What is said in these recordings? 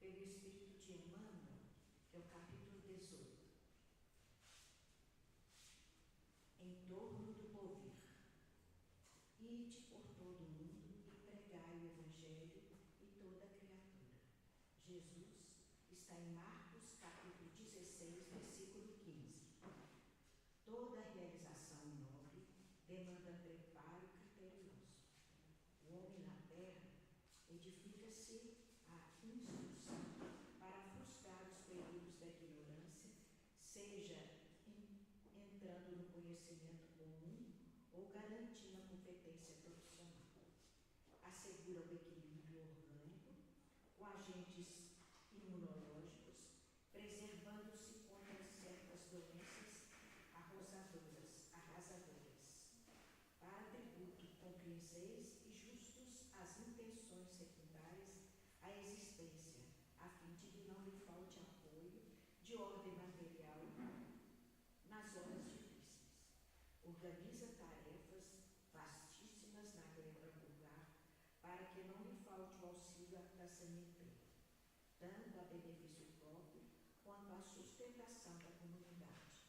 pelo Espírito de Emmanuel, que é o capítulo 18. Em torno do porvir. Ide por todo o mundo e pregai o Evangelho e toda a criatura. Jesus está em Marcos, capítulo 16, versículo 15. Toda realização nobre demanda preparo criterioso. O homem na terra edifica-se a instrução para frustrar os perigos da ignorância, seja entrando no conhecimento comum ou garantindo a competência profissional. Assegura o equilíbrio orgânico com agentes imunológicos, preservando-se contra certas doenças arrasadoras. Para tributo cumprizeis e justos as intenções secundárias à existência, a fim de que não lhe falte apoio de ordem material nas horas difíceis. Organiza tarefas vastíssimas na gleba vulgar para que não lhe falte o auxílio da sanidade, tanto a benefício próprio quanto à sustentação da comunidade.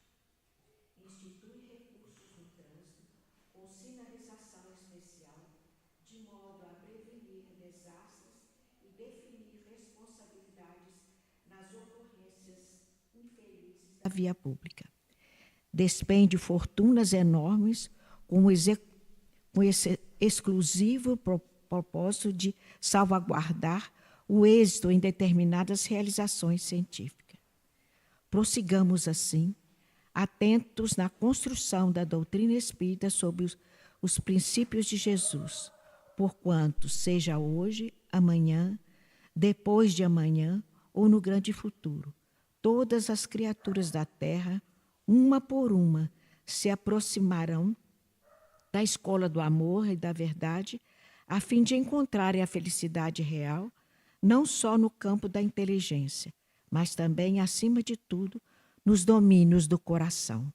Institui recursos no trânsito com sinalização especial, de modo a prevenir desastres e definir responsabilidades nas ocorrências infelizes da via pública. Despende fortunas enormes com esse exclusivo propósito de salvaguardar o êxito em determinadas realizações científicas. Prossigamos assim, atentos na construção da doutrina espírita sobre os princípios de Jesus, porquanto, seja hoje, amanhã, depois de amanhã ou no grande futuro, todas as criaturas da terra, uma por uma, se aproximarão da escola do amor e da verdade, a fim de encontrarem a felicidade real, não só no campo da inteligência, mas também, acima de tudo, nos domínios do coração.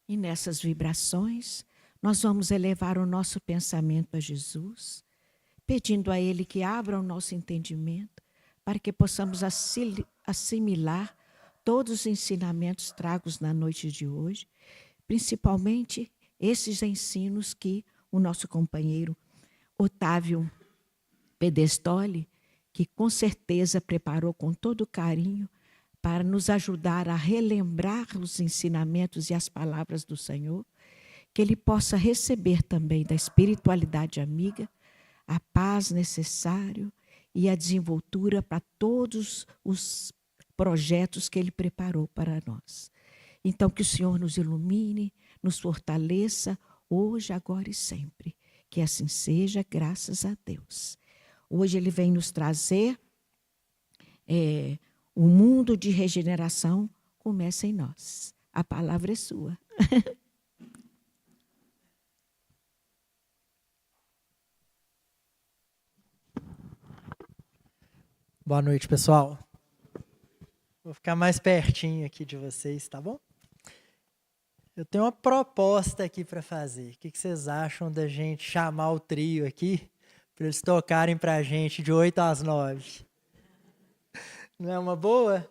E nessas vibrações, nós vamos elevar o nosso pensamento a Jesus, pedindo a Ele que abra o nosso entendimento, para que possamos assimilar todos os ensinamentos tragos na noite de hoje, principalmente esses ensinos que o nosso companheiro Otávio Pedestoli, que com certeza preparou com todo carinho para nos ajudar a relembrar os ensinamentos e as palavras do Senhor, que ele possa receber também da espiritualidade amiga a paz necessária e a desenvoltura para todos os projetos que ele preparou para nós. Então, que o Senhor nos ilumine, nos fortaleça, hoje, agora e sempre. Que assim seja, graças a Deus. Hoje ele vem nos trazer o mundo de regeneração começa em nós. A palavra é sua. Boa noite, pessoal. Vou ficar mais pertinho aqui de vocês, tá bom? Eu tenho uma proposta aqui para fazer. O que vocês acham da gente chamar o trio aqui para eles tocarem para a gente de 8 às 9? Não é uma boa?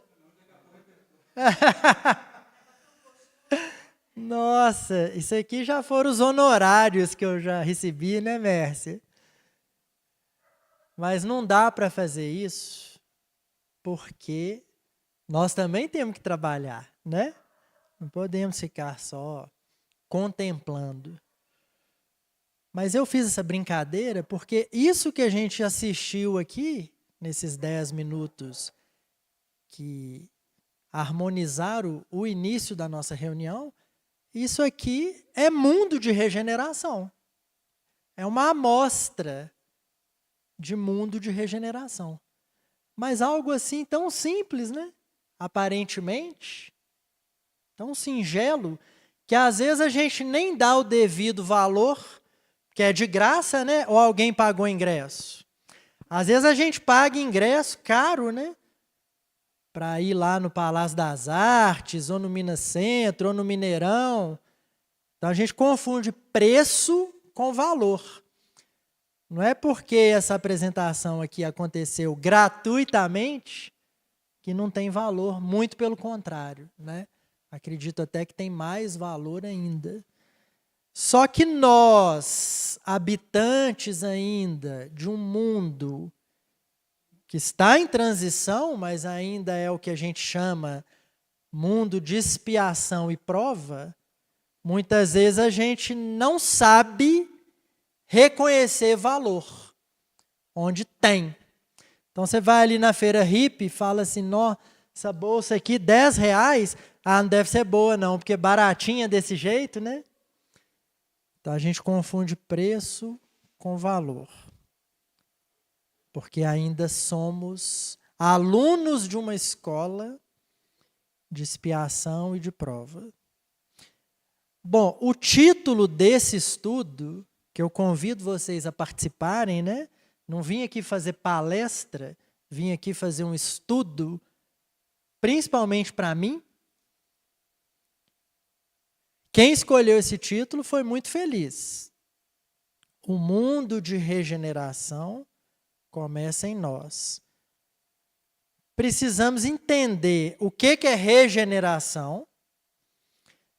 Nossa, isso aqui já foram os honorários que eu já recebi, né, Mércia? Mas não dá para fazer isso porque nós também temos que trabalhar, né? Não podemos ficar só contemplando. Mas eu fiz essa brincadeira porque isso que a gente assistiu aqui, nesses 10 minutos que harmonizaram o início da nossa reunião, isso aqui é mundo de regeneração. É uma amostra de mundo de regeneração. Mas algo assim tão simples, né? Aparentemente, tão singelo, que às vezes a gente nem dá o devido valor, que é de graça, né? Ou alguém pagou ingresso. Às vezes a gente paga ingresso caro, né? Para ir lá no Palácio das Artes, ou no Minas Centro, ou no Mineirão. Então a gente confunde preço com valor. Não é porque essa apresentação aqui aconteceu gratuitamente que não tem valor, muito pelo contrário, né? Acredito até que tem mais valor ainda. Só que nós, habitantes ainda de um mundo que está em transição, mas ainda é o que a gente chama mundo de expiação e prova, muitas vezes a gente não sabe reconhecer valor, onde tem. Então você vai ali na feira hippie e fala assim, essa bolsa aqui, R$10, não deve ser boa não, porque baratinha desse jeito, né? Então a gente confunde preço com valor. Porque ainda somos alunos de uma escola de expiação e de prova. Bom, o título desse estudo, que eu convido vocês a participarem, né? Não vim aqui fazer palestra, vim aqui fazer um estudo, principalmente para mim. Quem escolheu esse título foi muito feliz. O mundo de regeneração começa em nós. Precisamos entender o que é regeneração,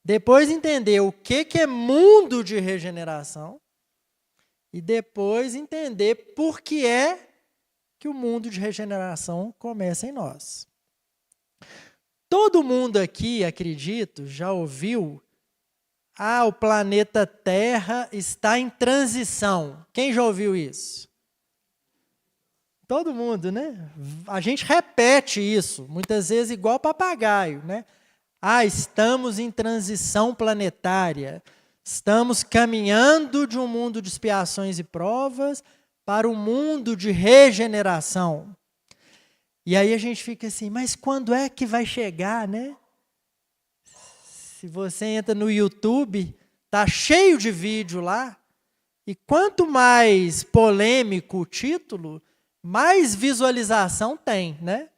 depois entender o que é mundo de regeneração e depois entender por que é que o mundo de regeneração começa em nós. Todo mundo aqui, acredito, já ouviu, o planeta Terra está em transição. Quem já ouviu isso? Todo mundo, né? A gente repete isso, muitas vezes igual papagaio, né? Estamos em transição planetária. Estamos caminhando de um mundo de expiações e provas para um mundo de regeneração. E aí a gente fica assim, mas quando é que vai chegar, né? Se você entra no YouTube, tá cheio de vídeo lá, e quanto mais polêmico o título, mais visualização tem, né?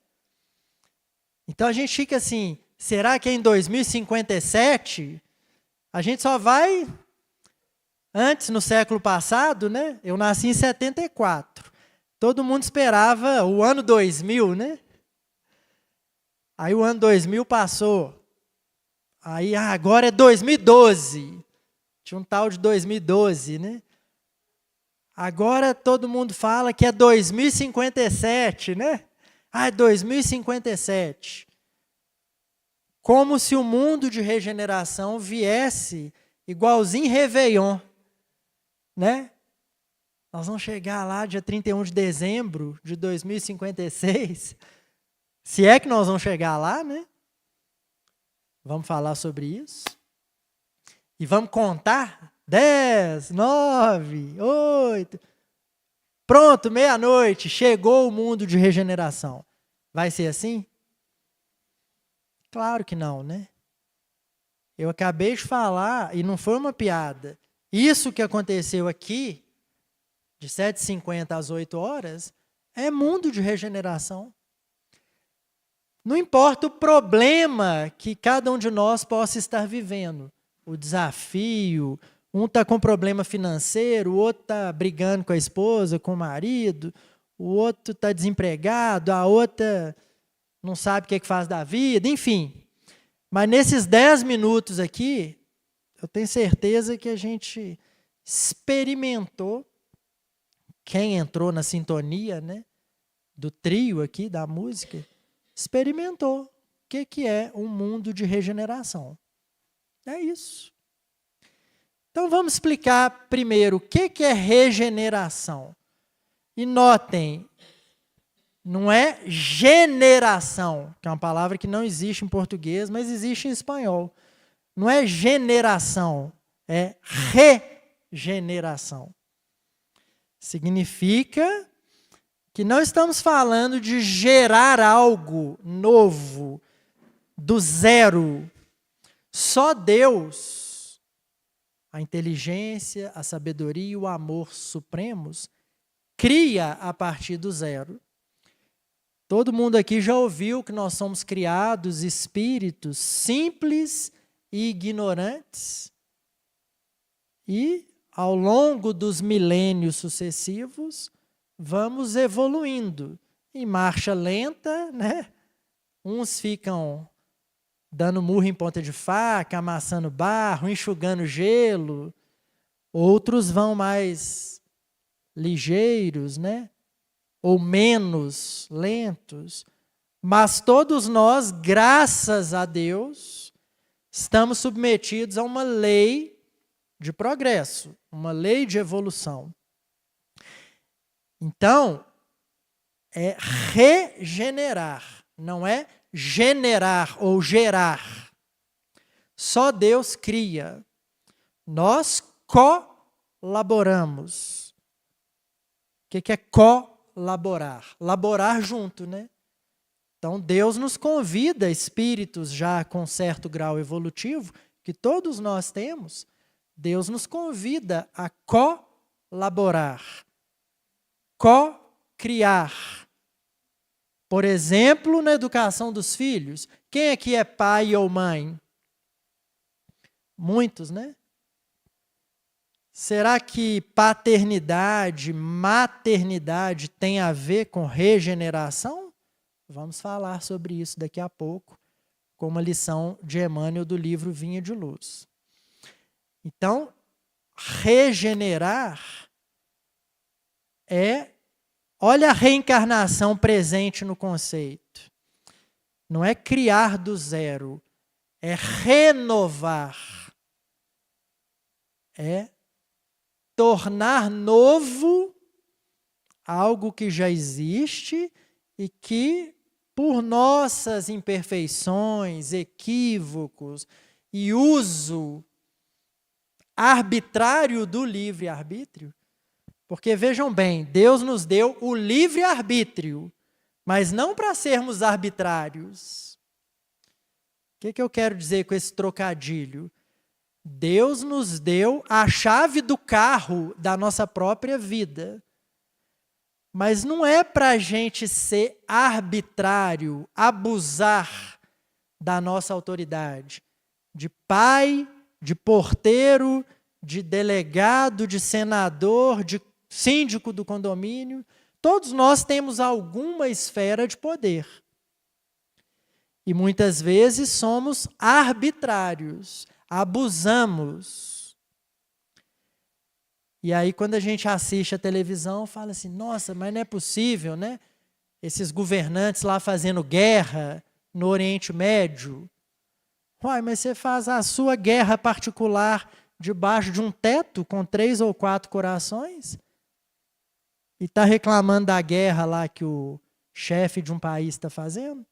Então a gente fica assim, será que em 2057 a gente só vai, antes no século passado, né? Eu nasci em 74. Todo mundo esperava o ano 2000, né? Aí o ano 2000 passou. Aí agora é 2012. Tinha um tal de 2012, né? Agora todo mundo fala que é 2057, né? É 2057. Como se o mundo de regeneração viesse igualzinho Réveillon, né? Nós vamos chegar lá dia 31 de dezembro de 2056. Se é que nós vamos chegar lá, né? Vamos falar sobre isso. E vamos contar 10, 9, 8. Pronto, meia-noite, chegou o mundo de regeneração. Vai ser assim? Claro que não, né? Eu acabei de falar, e não foi uma piada, isso que aconteceu aqui, de 7h50 às 8 horas, é mundo de regeneração. Não importa o problema que cada um de nós possa estar vivendo, o desafio, um está com problema financeiro, o outro está brigando com a esposa, com o marido, o outro está desempregado, a outra não sabe o que faz da vida, enfim. Mas nesses 10 minutos aqui, eu tenho certeza que a gente experimentou, quem entrou na sintonia, né, do trio aqui, da música, experimentou o que é um mundo de regeneração. É isso. Então vamos explicar primeiro o que é regeneração. E notem, não é generação, que é uma palavra que não existe em português, mas existe em espanhol. Não é generação, é regeneração. Significa que não estamos falando de gerar algo novo, do zero. Só Deus, a inteligência, a sabedoria e o amor supremos, cria a partir do zero. Todo mundo aqui já ouviu que nós somos criados espíritos simples e ignorantes. E ao longo dos milênios sucessivos, vamos evoluindo em marcha lenta, né? Uns ficam dando murro em ponta de faca, amassando barro, enxugando gelo. Outros vão mais ligeiros, né? Ou menos lentos. Mas todos nós, graças a Deus, estamos submetidos a uma lei de progresso, uma lei de evolução. Então, é regenerar, não é generar ou gerar. Só Deus cria. Nós colaboramos. O que é colaborar? Laborar junto, né? Então, Deus nos convida, espíritos já com certo grau evolutivo, que todos nós temos, Deus nos convida a colaborar, co-criar. Por exemplo, na educação dos filhos. Quem aqui é pai ou mãe? Muitos, né? Será que paternidade, maternidade tem a ver com regeneração? Vamos falar sobre isso daqui a pouco, com uma lição de Emmanuel do livro Vinha de Luz. Então, regenerar é, olha a reencarnação presente no conceito. Não é criar do zero, é renovar. É tornar novo algo que já existe e que, por nossas imperfeições, equívocos e uso arbitrário do livre-arbítrio, porque vejam bem, Deus nos deu o livre-arbítrio, mas não para sermos arbitrários. O que eu quero dizer com esse trocadilho? Deus nos deu a chave do carro da nossa própria vida. Mas não é para a gente ser arbitrário, abusar da nossa autoridade. De pai, de porteiro, de delegado, de senador, de síndico do condomínio. Todos nós temos alguma esfera de poder. E muitas vezes somos arbitrários, abusamos. E aí, quando a gente assiste a televisão, fala assim, nossa, mas não é possível, né? Esses governantes lá fazendo guerra no Oriente Médio. Uai, mas você faz a sua guerra particular debaixo de um teto com 3 ou 4 corações? E está reclamando da guerra lá que o chefe de um país está fazendo?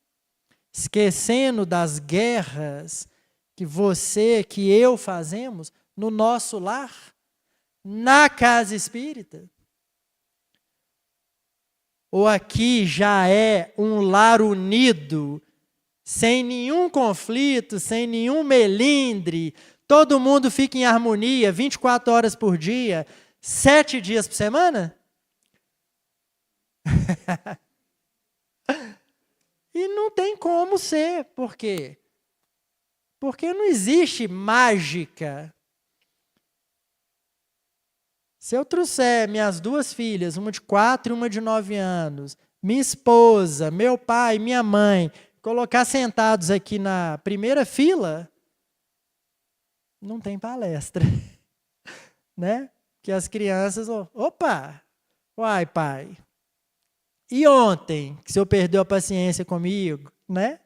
Esquecendo das guerras que você, que eu fazemos no nosso lar? Na casa espírita? Ou aqui já é um lar unido, sem nenhum conflito, sem nenhum melindre, todo mundo fica em harmonia 24 horas por dia, 7 dias por semana? E não tem como ser. Por quê? Porque não existe mágica. Se eu trouxer minhas 2 filhas, uma de 4 e uma de 9 anos, minha esposa, meu pai, minha mãe, colocar sentados aqui na primeira fila, não tem palestra. Né? Que as crianças, opa, uai pai, e ontem que o senhor perdeu a paciência comigo, né?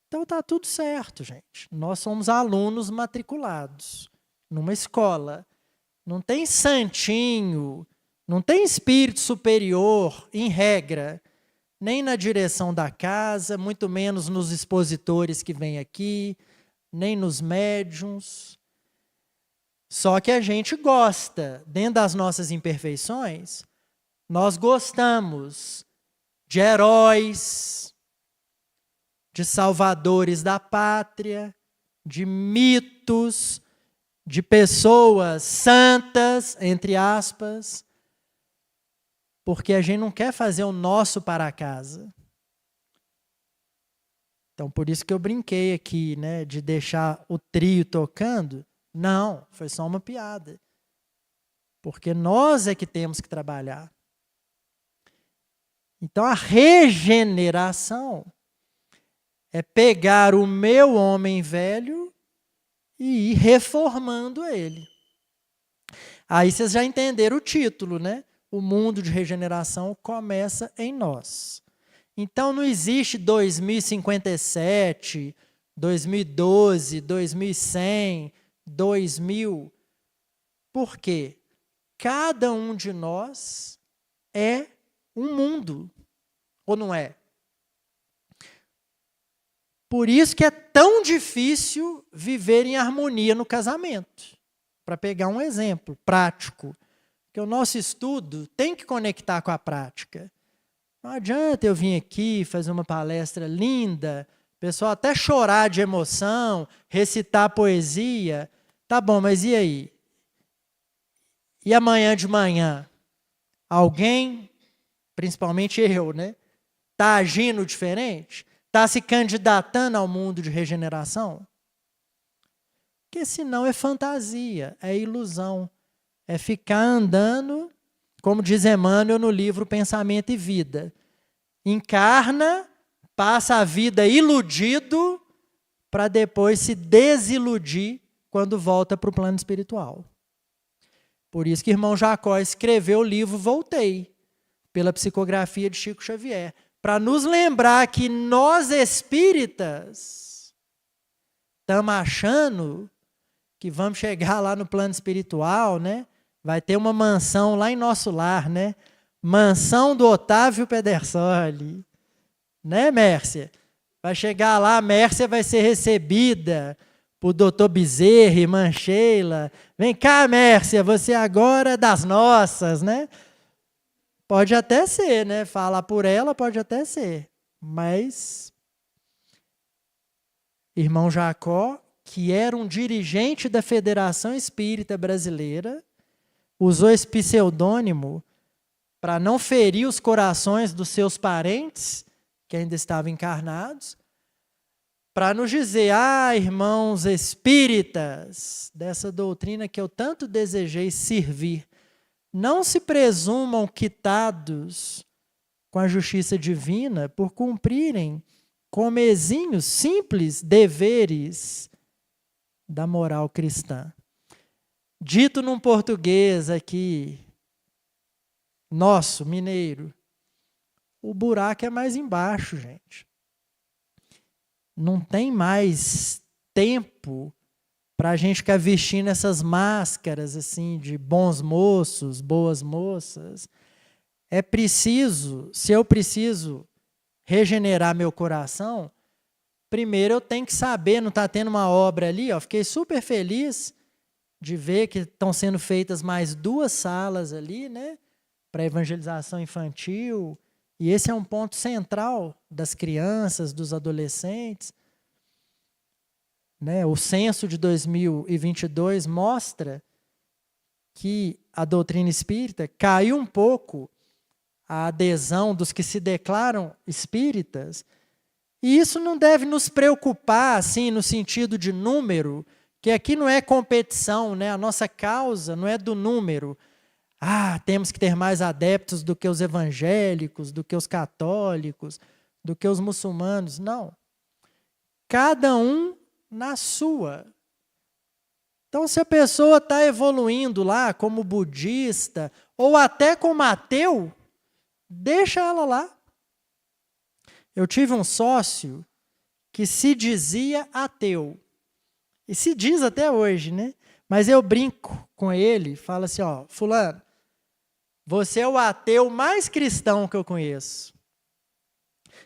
Então tá tudo certo, gente. Nós somos alunos matriculados numa escola. Não tem santinho, não tem espírito superior, em regra, nem na direção da casa, muito menos nos expositores que vêm aqui, nem nos médiuns. Só que a gente gosta, dentro das nossas imperfeições, nós gostamos de heróis, de salvadores da pátria, de mitos, de pessoas santas, entre aspas, porque a gente não quer fazer o nosso para casa. Então, por isso que eu brinquei aqui, né, de deixar o trio tocando. Não, foi só uma piada. porque nós é que temos que trabalhar. Então, a regeneração é pegar o meu homem velho e ir reformando ele. Aí vocês já entenderam o título, né? O mundo de regeneração começa em nós. Então, não existe 2057, 2012, 2100, 2000. Por quê? Cada um de nós é um mundo, ou não é? Por isso que é tão difícil viver em harmonia no casamento. Para pegar um exemplo prático, que o nosso estudo tem que conectar com a prática. Não adianta eu vir aqui fazer uma palestra linda, o pessoal até chorar de emoção, recitar poesia. Tá bom, mas e aí? E amanhã de manhã? Alguém, principalmente eu, né? Está agindo diferente? Está se candidatando ao mundo de regeneração? Porque senão é fantasia, é ilusão. É ficar andando, como diz Emmanuel no livro Pensamento e Vida. Encarna, passa a vida iludido, para depois se desiludir quando volta para o plano espiritual. Por isso que o irmão Jacó escreveu o livro Voltei, pela psicografia de Chico Xavier, para nos lembrar que nós espíritas estamos achando que vamos chegar lá no plano espiritual, né? Vai ter uma mansão lá em nosso lar, né? Mansão do Otávio Pedersoli. Né, Mércia? Vai chegar lá, a Mércia vai ser recebida por doutor Bezerra, irmã Sheila. Vem cá, Mércia, você agora é das nossas, né? Pode até ser, né? Falar por ela pode até ser. Mas, irmão Jacó, que era um dirigente da Federação Espírita Brasileira, usou esse pseudônimo para não ferir os corações dos seus parentes, que ainda estavam encarnados, para nos dizer, irmãos espíritas, dessa doutrina que eu tanto desejei servir, não se presumam quitados com a justiça divina por cumprirem comezinhos, simples deveres da moral cristã. Dito num português aqui, nosso, mineiro, o buraco é mais embaixo, gente. Não tem mais tempo para a gente ficar vestindo essas máscaras assim de bons moços, boas moças. É preciso, se eu preciso regenerar meu coração, primeiro eu tenho que saber, não está tendo uma obra ali, ó, fiquei super feliz de ver que estão sendo feitas mais 2 salas ali, né, para evangelização infantil, e esse é um ponto central das crianças, dos adolescentes. Né, o censo de 2022 mostra que a doutrina espírita caiu um pouco a adesão dos que se declaram espíritas, e isso não deve nos preocupar assim no sentido de número, que aqui não é competição, né? A nossa causa não é do número. Temos que ter mais adeptos do que os evangélicos, do que os católicos, do que os muçulmanos. Não. Cada um na sua. Então, se a pessoa está evoluindo lá como budista ou até como ateu, deixa ela lá. Eu tive um sócio que se dizia ateu. E se diz até hoje, né? Mas eu brinco com ele, falo assim, fulano, você é o ateu mais cristão que eu conheço.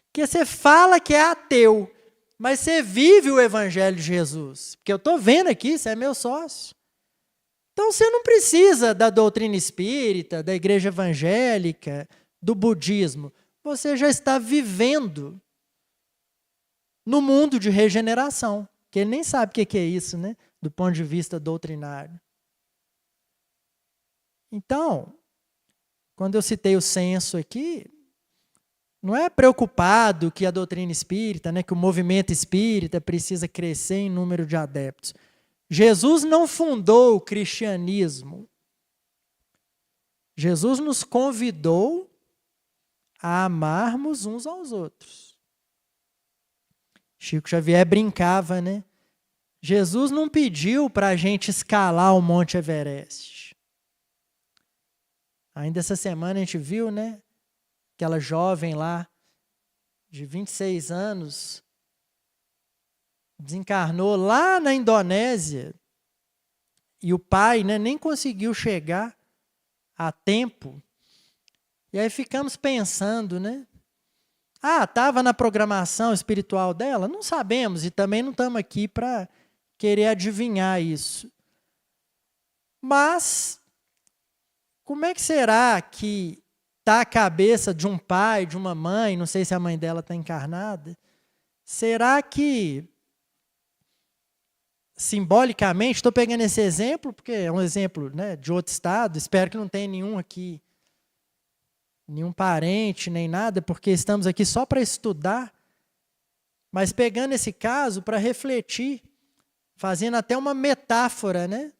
Porque você fala que é ateu, mas você vive o evangelho de Jesus. Porque eu estou vendo aqui, você é meu sócio. Então você não precisa da doutrina espírita, da igreja evangélica, do budismo. Você já está vivendo no mundo de regeneração. Que ele nem sabe o que é isso, né? Do ponto de vista doutrinário. Então, quando eu citei o censo aqui, não é preocupado que a doutrina espírita, né, que o movimento espírita precisa crescer em número de adeptos. Jesus não fundou o cristianismo Jesus nos convidou a amarmos uns aos outros. Chico Xavier brincava, né? Jesus não pediu para a gente escalar o Monte Everest. Ainda essa semana a gente viu, né? Aquela jovem lá, de 26 anos, desencarnou lá na Indonésia. E o pai, né, nem conseguiu chegar a tempo. E aí ficamos pensando, né? Estava na programação espiritual dela? Não sabemos, e também não estamos aqui para querer adivinhar isso. Mas, como é que será que está a cabeça de um pai, de uma mãe, não sei se a mãe dela está encarnada, será que, simbolicamente, estou pegando esse exemplo, porque é um exemplo, né, de outro estado, espero que não tenha nenhum aqui, nenhum parente, nem nada, porque estamos aqui só para estudar, mas pegando esse caso para refletir, fazendo até uma metáfora, né?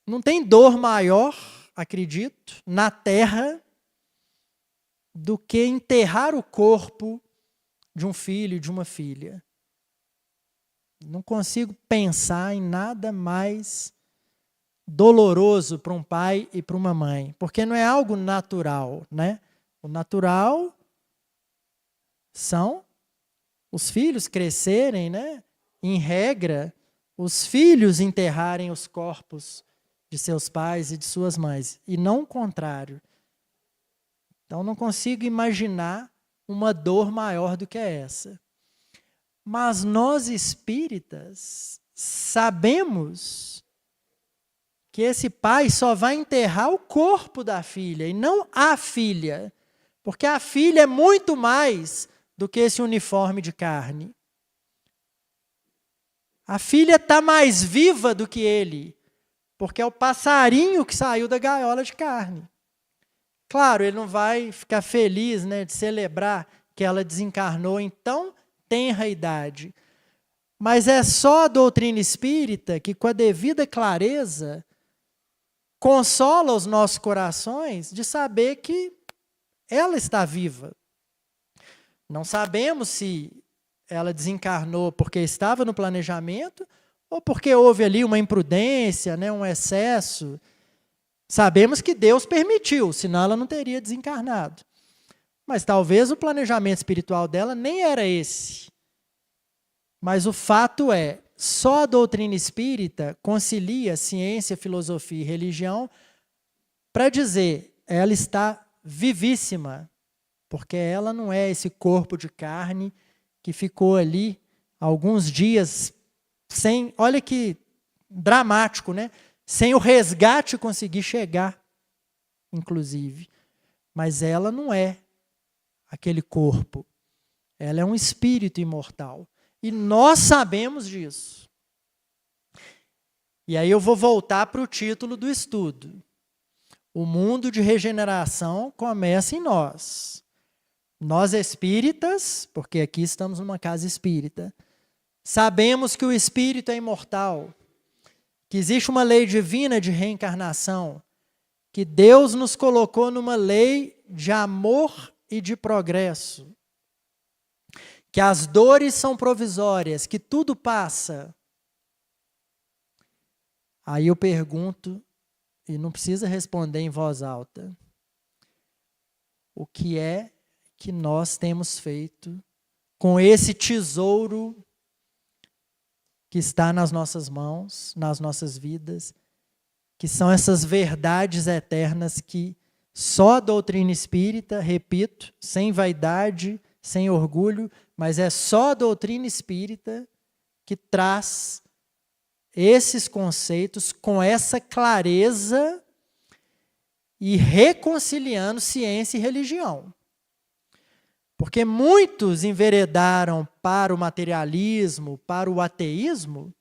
Não tem dor maior, acredito, na terra, do que enterrar o corpo de um filho, de uma filha. Não consigo pensar em nada mais doloroso para um pai e para uma mãe, porque não é algo natural, né? O natural são os filhos crescerem, né? Em regra, os filhos enterrarem os corpos de seus pais e de suas mães, e não o contrário. Então, não consigo imaginar uma dor maior do que essa. Mas nós espíritas sabemos que esse pai só vai enterrar o corpo da filha e não a filha, porque a filha é muito mais do que esse uniforme de carne. A filha está mais viva do que ele, porque é o passarinho que saiu da gaiola de carne. Claro, ele não vai ficar feliz, né, de celebrar que ela desencarnou em tão tenra idade, mas é só a doutrina espírita que, com a devida clareza, consola os nossos corações de saber que ela está viva. Não sabemos se ela desencarnou porque estava no planejamento ou porque houve ali uma imprudência, né, um excesso. Sabemos que Deus permitiu, senão ela não teria desencarnado. Mas talvez o planejamento espiritual dela nem era esse. Mas o fato é, só a doutrina espírita concilia ciência, filosofia e religião para dizer, ela está vivíssima, porque ela não é esse corpo de carne que ficou ali alguns dias sem, olha que dramático, né? Sem o resgate conseguir chegar, inclusive. Mas ela não é aquele corpo. Ela é um espírito imortal. E nós sabemos disso. E aí eu vou voltar para o título do estudo. O mundo de regeneração começa em nós. Nós espíritas, porque aqui estamos numa casa espírita, sabemos que o espírito é imortal, que existe uma lei divina de reencarnação, que Deus nos colocou numa lei de amor e de progresso, que as dores são provisórias, que tudo passa. Aí eu pergunto, e não precisa responder em voz alta, o que é que nós temos feito com esse tesouro que está nas nossas mãos, nas nossas vidas, que são essas verdades eternas que só a doutrina espírita, repito, sem vaidade, sem orgulho, mas é só a doutrina espírita que traz esses conceitos com essa clareza e reconciliando ciência e religião. Porque muitos enveredaram para o materialismo, para o ateísmo,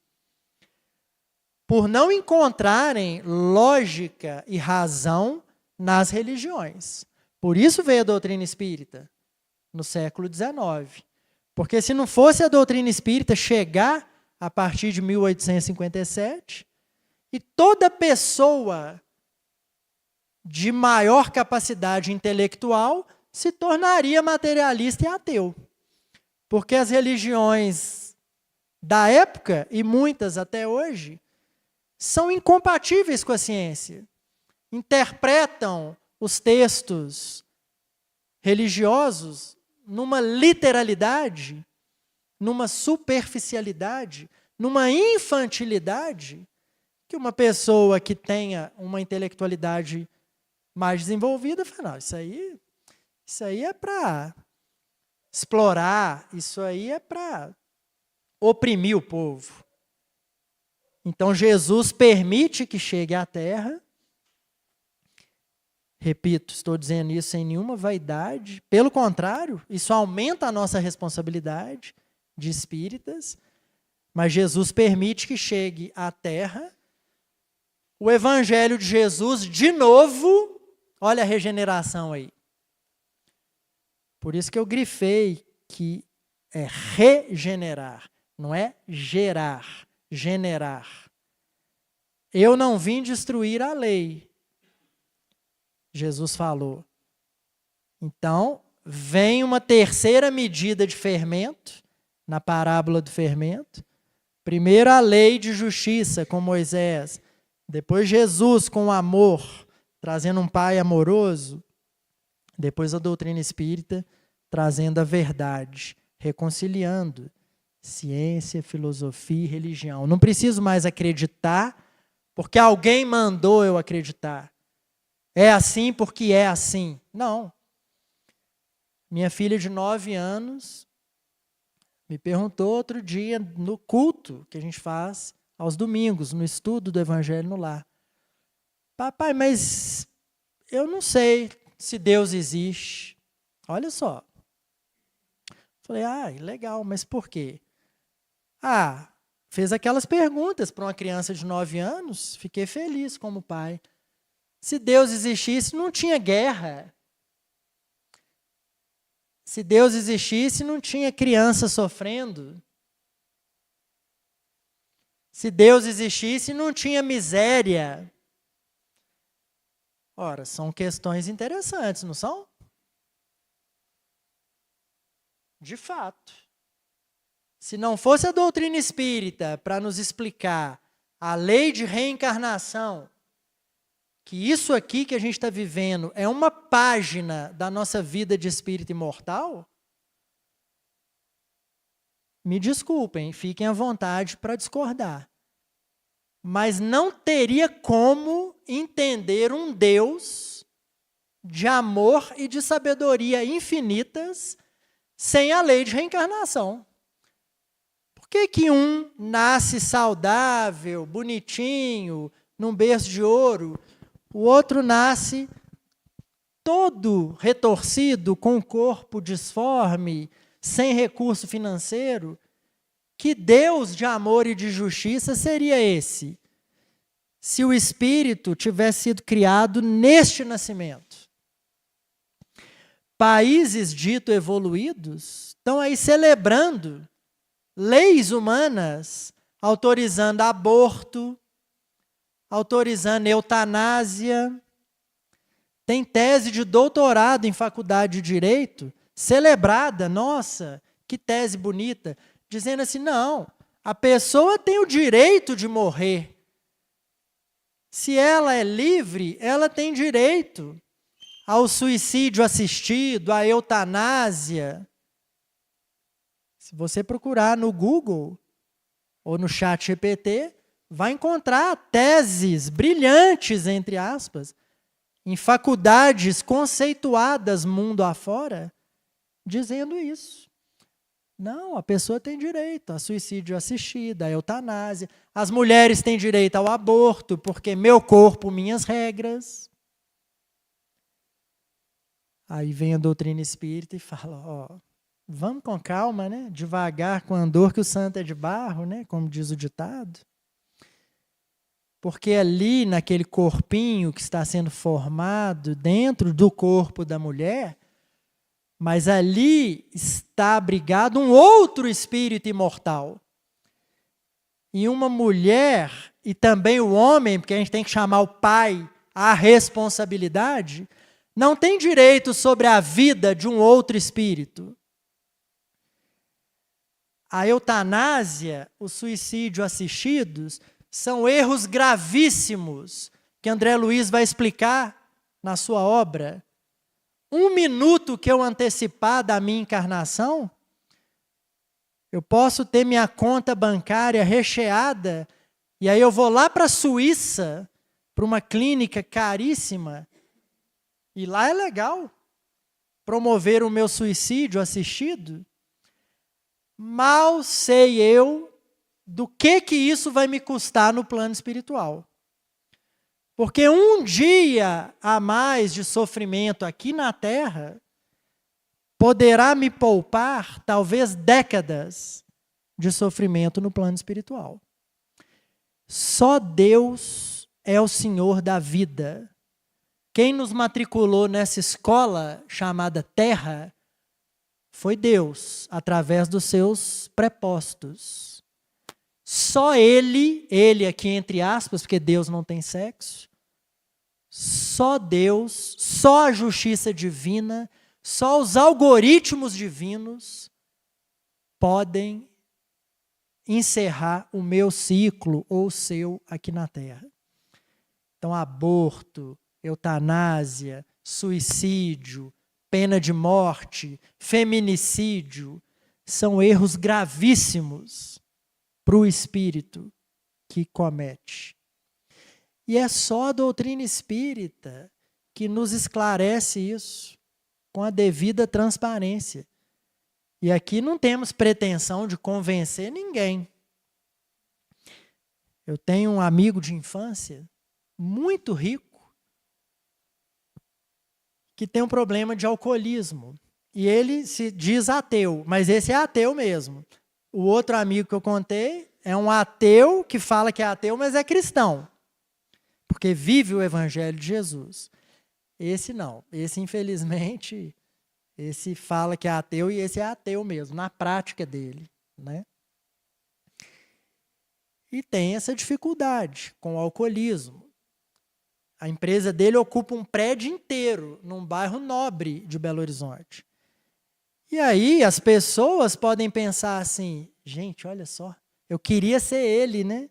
por não encontrarem lógica e razão nas religiões. Por isso veio a doutrina espírita, no século XIX. Porque se não fosse a doutrina espírita chegar a partir de 1857, e toda pessoa de maior capacidade intelectual se tornaria materialista e ateu. Porque as religiões da época, e muitas até hoje, são incompatíveis com a ciência. Interpretam os textos religiosos numa literalidade, numa superficialidade, numa infantilidade, que uma pessoa que tenha uma intelectualidade mais desenvolvida fala, não, isso aí é para explorar, isso aí é para oprimir o povo. Então Jesus permite que chegue à Terra. Repito, estou dizendo isso sem nenhuma vaidade. Pelo contrário, isso aumenta a nossa responsabilidade de espíritas. Mas Jesus permite que chegue à Terra o Evangelho de Jesus de novo. Olha a regeneração aí. Por isso que eu grifei que é regenerar, não é gerar, generar. Eu não vim destruir a lei, Jesus falou. Então, vem uma terceira medida de fermento, na parábola do fermento. Primeiro a lei de justiça com Moisés, depois Jesus com o amor, trazendo um pai amoroso, depois a doutrina espírita, trazendo a verdade, reconciliando ciência, filosofia e religião. Não preciso mais acreditar, porque alguém mandou eu acreditar. É assim porque é assim. Não. Minha filha de 9 anos me perguntou outro dia, no culto que a gente faz aos domingos, no estudo do Evangelho no Lar. Papai, mas eu não sei se Deus existe. Olha só. Falei, legal, mas por quê? Fez aquelas perguntas para uma criança de 9 anos, fiquei feliz como pai. Se Deus existisse, não tinha guerra. Se Deus existisse, não tinha criança sofrendo. Se Deus existisse, não tinha miséria. Ora, são questões interessantes, não são? De fato. Se não fosse a doutrina espírita para nos explicar a lei de reencarnação, que isso aqui que a gente está vivendo é uma página da nossa vida de espírito imortal, me desculpem, fiquem à vontade para discordar. Mas não teria como entender um Deus de amor e de sabedoria infinitas sem a lei de reencarnação. Por que um nasce saudável, bonitinho, num berço de ouro, o outro nasce todo retorcido, com o corpo disforme, sem recurso financeiro? Que Deus de amor e de justiça seria esse? Se o espírito tivesse sido criado neste nascimento. Países dito evoluídos estão aí celebrando leis humanas, autorizando aborto, autorizando eutanásia. Tem tese de doutorado em faculdade de Direito, celebrada, nossa, que tese bonita, dizendo assim, não, a pessoa tem o direito de morrer. Se ela é livre, ela tem direito ao suicídio assistido, à eutanásia. Se você procurar no Google ou no ChatGPT, vai encontrar teses brilhantes, entre aspas, em faculdades conceituadas mundo afora, dizendo isso. Não, a pessoa tem direito a suicídio assistido, a eutanásia. As mulheres têm direito ao aborto, porque meu corpo, minhas regras. Aí vem a doutrina espírita e fala, vamos com calma, né? Devagar com andor que o santo é de barro, né? Como diz o ditado. Porque ali, naquele corpinho que está sendo formado dentro do corpo da mulher, mas ali está abrigado um outro espírito imortal. E uma mulher, e também o homem, porque a gente tem que chamar o pai a responsabilidade, não tem direito sobre a vida de um outro espírito. A eutanásia, o suicídio assistidos, são erros gravíssimos que André Luiz vai explicar na sua obra. 1 minuto que eu antecipar da minha encarnação, eu posso ter minha conta bancária recheada, e aí eu vou lá para a Suíça, para uma clínica caríssima, e lá é legal promover o meu suicídio assistido. Mal sei eu do que isso vai me custar no plano espiritual. Porque um dia a mais de sofrimento aqui na Terra poderá me poupar, talvez, décadas de sofrimento no plano espiritual. Só Deus é o Senhor da vida. Quem nos matriculou nessa escola chamada Terra foi Deus, através dos seus prepostos. Só Ele aqui entre aspas, porque Deus não tem sexo, só Deus, só a justiça divina, só os algoritmos divinos podem encerrar o meu ciclo ou o seu aqui na Terra. Então, aborto, eutanásia, suicídio, pena de morte, feminicídio, são erros gravíssimos para o espírito que comete. E é só a doutrina espírita que nos esclarece isso com a devida transparência. E aqui não temos pretensão de convencer ninguém. Eu tenho um amigo de infância muito rico que tem um problema de alcoolismo. E ele se diz ateu, mas esse é ateu mesmo. O outro amigo que eu contei é um ateu que fala que é ateu, mas é cristão. Porque vive o Evangelho de Jesus. Esse não. Esse, infelizmente, esse fala que é ateu e esse é ateu mesmo, na prática dele, né? E tem essa dificuldade com o alcoolismo. A empresa dele ocupa um prédio inteiro num bairro nobre de Belo Horizonte. E aí as pessoas podem pensar assim, gente, olha só, eu queria ser ele, né?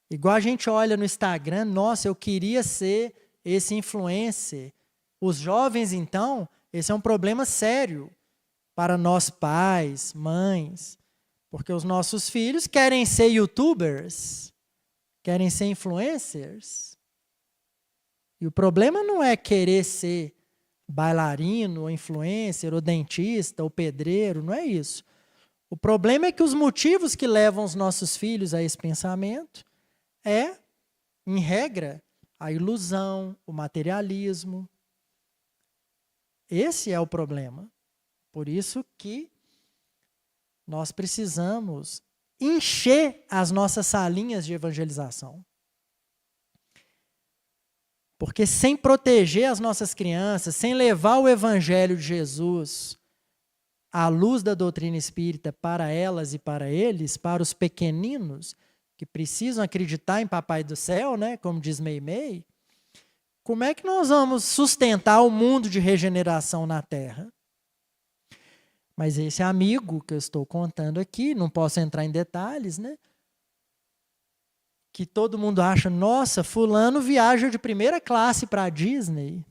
Igual a gente olha no Instagram, nossa, eu queria ser esse influencer. Os jovens, então, esse é um problema sério para nós pais, mães, porque os nossos filhos querem ser youtubers, querem ser influencers. E o problema não é querer ser bailarino, ou influencer, ou dentista, ou pedreiro, não é isso. O problema é que os motivos que levam os nossos filhos a esse pensamento é, em regra, a ilusão, o materialismo. Esse é o problema. Por isso que nós precisamos encher as nossas salinhas de evangelização. Porque sem proteger as nossas crianças, sem levar o Evangelho de Jesus à luz da doutrina espírita para elas e para eles, para os pequeninos, que precisam acreditar em Papai do Céu, né, como diz Meimei, como é que nós vamos sustentar o mundo de regeneração na Terra? Mas esse amigo que eu estou contando aqui, não posso entrar em detalhes, né? Que todo mundo acha, nossa, fulano viaja de primeira classe para a Disney.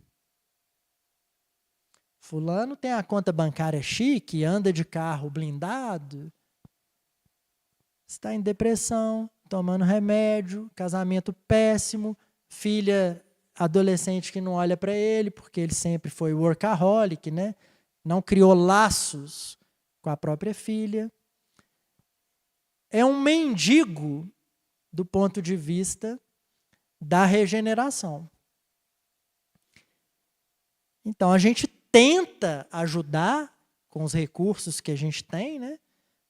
Fulano tem a conta bancária chique, anda de carro blindado, está em depressão, tomando remédio, casamento péssimo, filha adolescente que não olha para ele, porque ele sempre foi workaholic, né? Não criou laços com a própria filha. É um mendigo do ponto de vista da regeneração. Então, a gente tenta ajudar com os recursos que a gente tem, né?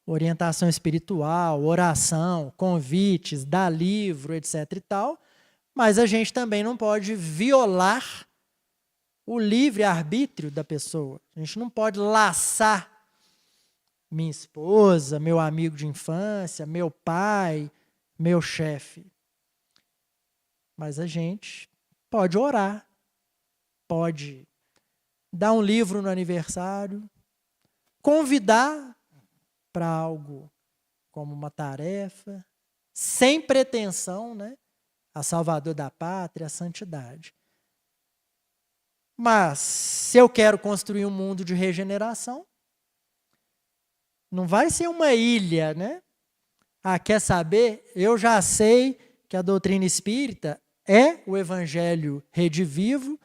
Orientação espiritual, oração, convites, dar livro, etc. e tal, mas a gente também não pode violar o livre-arbítrio da pessoa. A gente não pode laçar minha esposa, meu amigo de infância, meu pai, meu chefe. Mas a gente pode orar, pode dar um livro no aniversário, convidar para algo como uma tarefa, sem pretensão, né? A Salvador da Pátria, a santidade. Mas, se eu quero construir um mundo de regeneração, não vai ser uma ilha, né? Ah, quer saber? Eu já sei que a doutrina espírita é o evangelho redivivo,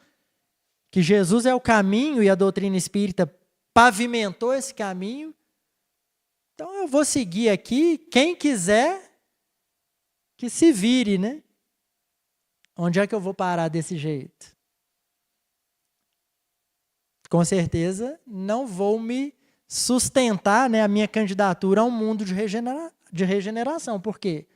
que Jesus é o caminho e a doutrina espírita pavimentou esse caminho. Então eu vou seguir aqui, quem quiser que se vire, né? Onde é que eu vou parar desse jeito? Com certeza não vou me sustentar, né, a minha candidatura a um mundo de regeneração. Por quê?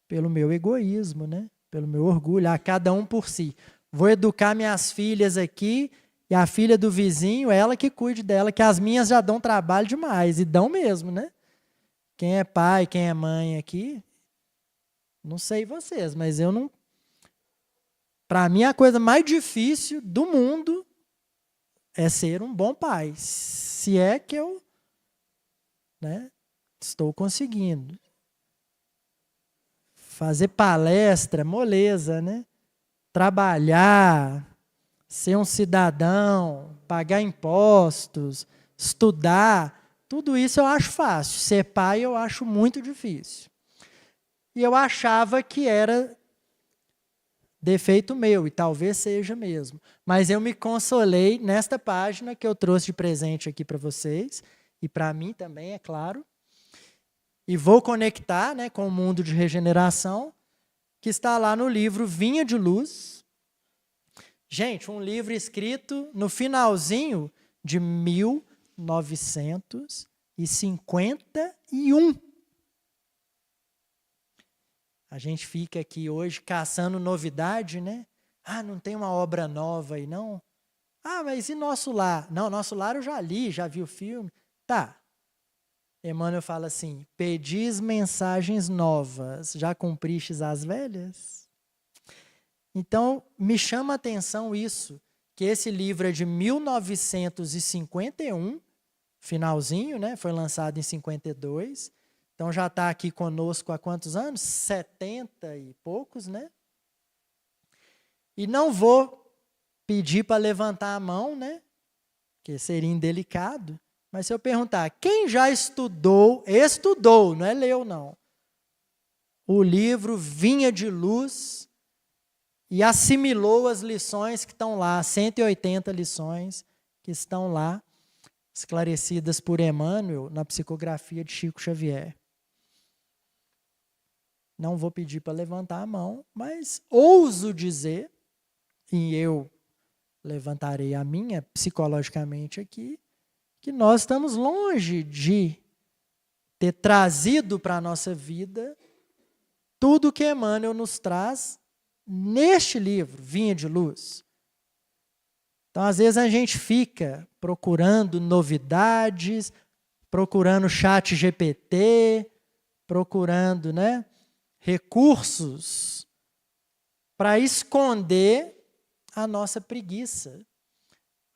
Pelo meu egoísmo, né? Pelo meu orgulho, a cada um por si. Vou educar minhas filhas aqui e a filha do vizinho, ela que cuide dela, que as minhas já dão trabalho demais, e dão mesmo, né? Quem é pai, quem é mãe aqui, não sei vocês, mas eu não... Para mim, a coisa mais difícil do mundo é ser um bom pai, se é que eu, né, estou conseguindo. Fazer palestra, moleza, né? Trabalhar, ser um cidadão, pagar impostos, estudar, tudo isso eu acho fácil. Ser pai eu acho muito difícil. E eu achava que era defeito meu, e talvez seja mesmo. Mas eu me consolei nesta página que eu trouxe de presente aqui para vocês, e para mim também, é claro. E vou conectar, né, com o mundo de regeneração, que está lá no livro Vinha de Luz. Gente, um livro escrito no finalzinho de 1951. A gente fica aqui hoje caçando novidade, né? Ah, não tem uma obra nova aí, não? Ah, mas e Nosso Lar? Não, Nosso Lar eu já li, já vi o filme. Tá. Emmanuel fala assim, pedis mensagens novas, já cumpristes as velhas? Então, me chama a atenção isso, que esse livro é de 1951, finalzinho, né? Foi lançado em 52. Então já está aqui conosco há quantos anos? 70 e poucos, né? E não vou pedir para levantar a mão, né? Porque seria indelicado. Mas se eu perguntar, quem já estudou, não é leu não, o livro Vinha de Luz e assimilou as lições que estão lá, 180 lições que estão lá, esclarecidas por Emmanuel na psicografia de Chico Xavier. Não vou pedir para levantar a mão, mas ouso dizer, e eu levantarei a minha psicologicamente aqui, que nós estamos longe de ter trazido para a nossa vida tudo que Emmanuel nos traz neste livro, Vinha de Luz. Então, às vezes, a gente fica procurando novidades, procurando chat GPT, procurando, né, recursos para esconder a nossa preguiça,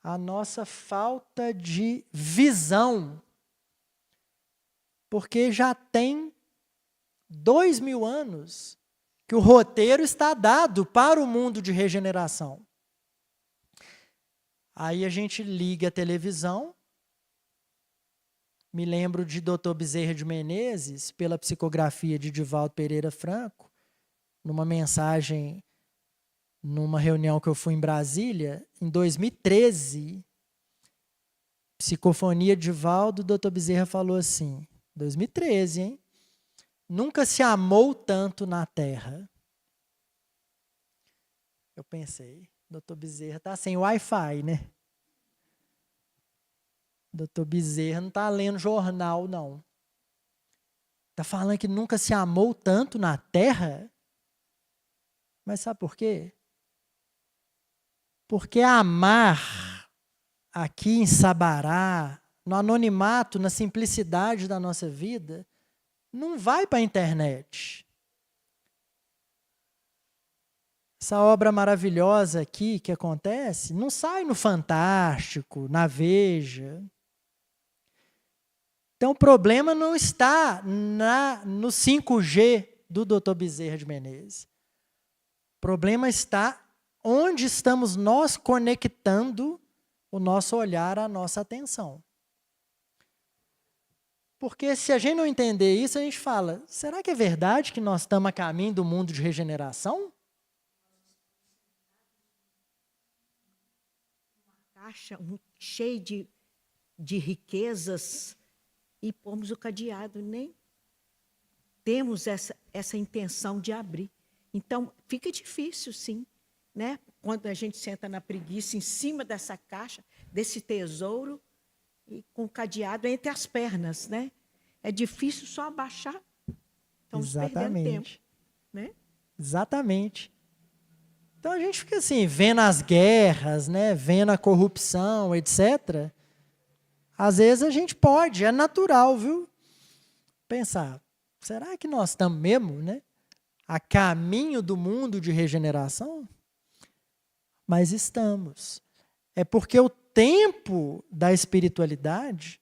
a nossa falta de visão. Porque já tem 2000 anos que o roteiro está dado para o mundo de regeneração. Aí a gente liga a televisão, me lembro de Dr. Bezerra de Menezes, pela psicografia de Divaldo Pereira Franco, numa mensagem, numa reunião que eu fui em Brasília, em 2013, Psicofonia de Divaldo, Dr. Bezerra falou assim, 2013, hein? Nunca se amou tanto na Terra. Eu pensei, Dr. Bezerra está sem Wi-Fi, né? Dr. Bezerra não está lendo jornal, não. Está falando que nunca se amou tanto na Terra? Mas sabe por quê? Porque amar aqui em Sabará, no anonimato, na simplicidade da nossa vida, não vai para a internet. essa obra maravilhosa aqui que acontece, não sai no Fantástico, na Veja. Então, o problema não está no 5G do Dr. Bezerra de Menezes. O problema está onde estamos nós conectando o nosso olhar, a nossa atenção. Porque se a gente não entender isso, a gente fala, será que é verdade que nós estamos a caminho do mundo de regeneração? Uma caixa cheia de riquezas e pomos o cadeado, nem temos essa intenção de abrir. Então, fica difícil, sim, né? Quando a gente senta na preguiça, em cima dessa caixa, desse tesouro, e com o cadeado entre as pernas, né? É difícil só abaixar. Estamos perdendo tempo, né? Exatamente. Então a gente fica assim, vendo as guerras, né? Vendo a corrupção, etc. Às vezes a gente pode, é natural, viu? Pensar, será que nós estamos mesmo, né? A caminho do mundo de regeneração? Mas estamos. É porque o tempo da espiritualidade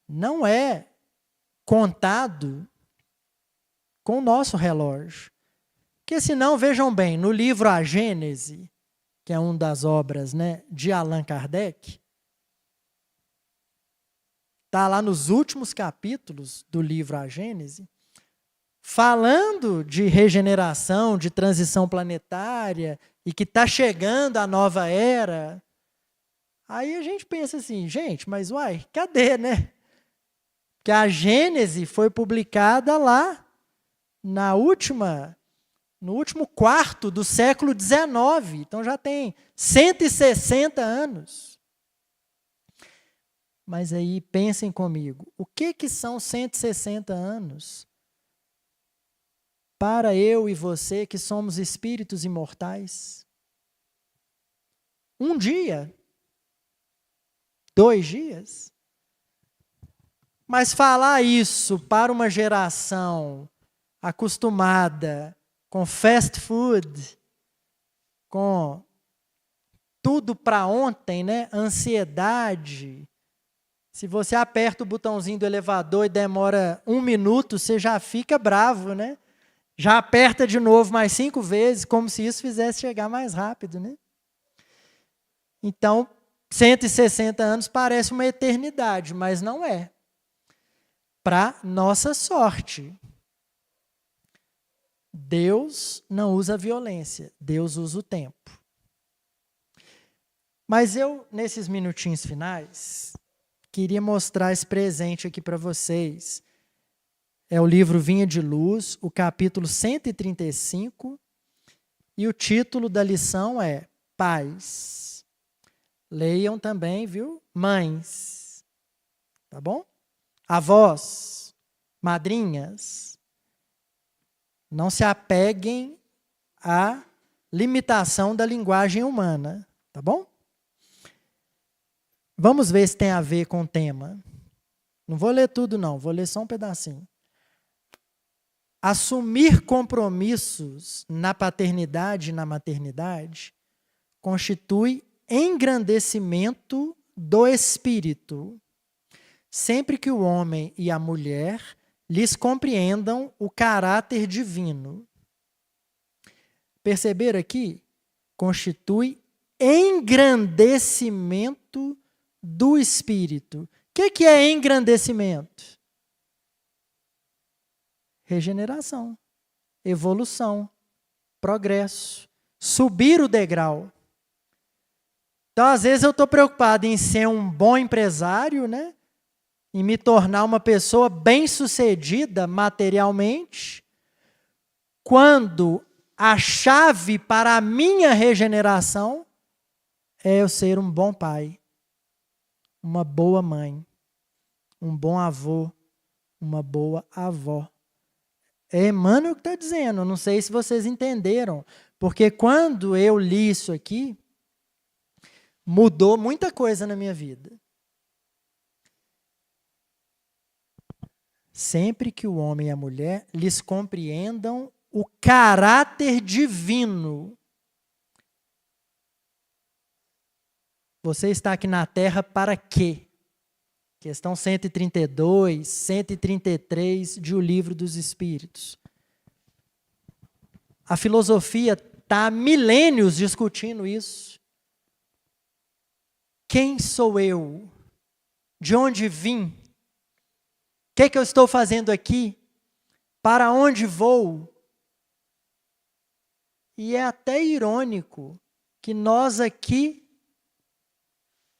não é contado com o nosso relógio. Porque senão, vejam bem, no livro A Gênese, que é uma das obras, né, de Allan Kardec, está lá nos últimos capítulos do livro A Gênese, falando de regeneração, de transição planetária, e que está chegando a nova era. Aí a gente pensa assim, gente, mas uai, cadê, né? Porque a Gênese foi publicada lá no último quarto do século XIX, então já tem 160 anos. Mas aí pensem comigo, o que são 160 anos para eu e você que somos espíritos imortais? Um dia? 2 dias? Mas falar isso para uma geração acostumada com fast food, com tudo para ontem, né? Ansiedade. Se você aperta o botãozinho do elevador e demora 1 minuto, você já fica bravo, né? Já aperta de novo mais 5 vezes, como se isso fizesse chegar mais rápido, né? Então, 160 anos parece uma eternidade, mas não é. Para nossa sorte, Deus não usa violência, Deus usa o tempo. Mas eu, nesses minutinhos finais, queria mostrar esse presente aqui para vocês. É o livro Vinha de Luz, o capítulo 135, e o título da lição é Paz. Leiam também, viu? Mães, tá bom? Avós, madrinhas, não se apeguem à limitação da linguagem humana, tá bom? Vamos ver se tem a ver com o tema. Não vou ler tudo, não, vou ler só um pedacinho. Assumir compromissos na paternidade e na maternidade constitui engrandecimento do espírito, sempre que o homem e a mulher lhes compreendam o caráter divino. Perceberam aqui? Constitui engrandecimento do espírito. O que é engrandecimento? Regeneração, evolução, progresso, subir o degrau. Então, às vezes, eu estou preocupado em ser um bom empresário, né? Em me tornar uma pessoa bem-sucedida materialmente, quando a chave para a minha regeneração é eu ser um bom pai, uma boa mãe, um bom avô, uma boa avó. É Emmanuel que está dizendo, não sei se vocês entenderam, porque quando eu li isso aqui, mudou muita coisa na minha vida. Sempre que o homem e a mulher lhes compreendam o caráter divino. Você está aqui na Terra para quê? Questão 132, 133 de O Livro dos Espíritos. A filosofia está há milênios discutindo isso. Quem sou eu? De onde vim? O que eu estou fazendo aqui? Para onde vou? E é até irônico que nós aqui,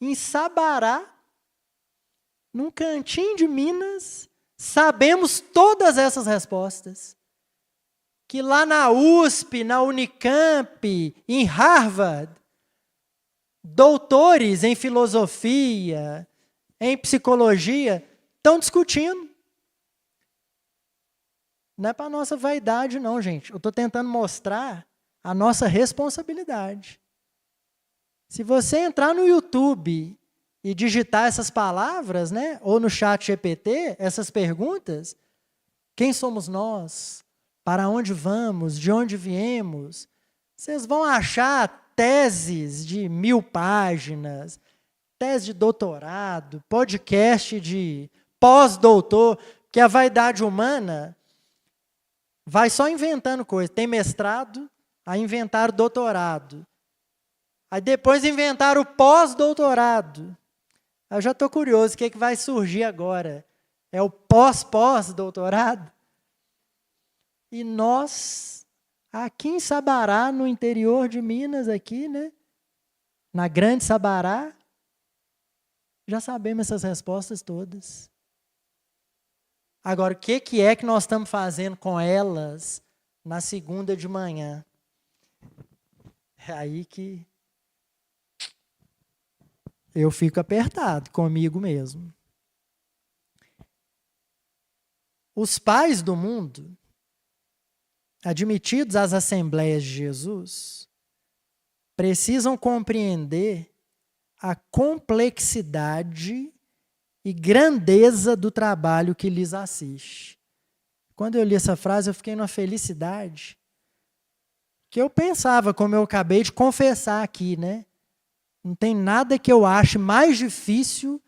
em Sabará, num cantinho de Minas, sabemos todas essas respostas. Que lá na USP, na Unicamp, em Harvard, doutores em filosofia, em psicologia, estão discutindo. Não é para a nossa vaidade, não, gente. Eu estou tentando mostrar a nossa responsabilidade. Se você entrar no YouTube e digitar essas palavras, né, ou no chat GPT, essas perguntas, quem somos nós? Para onde vamos? De onde viemos? Vocês vão achar teses de 1000 páginas, tese de doutorado, podcast de pós-doutor, que a vaidade humana vai só inventando coisas. Tem mestrado, aí inventaram doutorado. Aí depois inventaram o pós-doutorado. Eu já estou curioso, o que vai surgir agora? É o pós-doutorado? E nós, aqui em Sabará, no interior de Minas, aqui, né? Na Grande Sabará, já sabemos essas respostas todas. Agora, o que é que nós estamos fazendo com elas na segunda de manhã? É aí que eu fico apertado comigo mesmo. Os pais do mundo, admitidos às Assembleias de Jesus, precisam compreender a complexidade e grandeza do trabalho que lhes assiste. Quando eu li essa frase, eu fiquei numa felicidade, que eu pensava, como eu acabei de confessar aqui, né? Não tem nada que eu ache mais difícil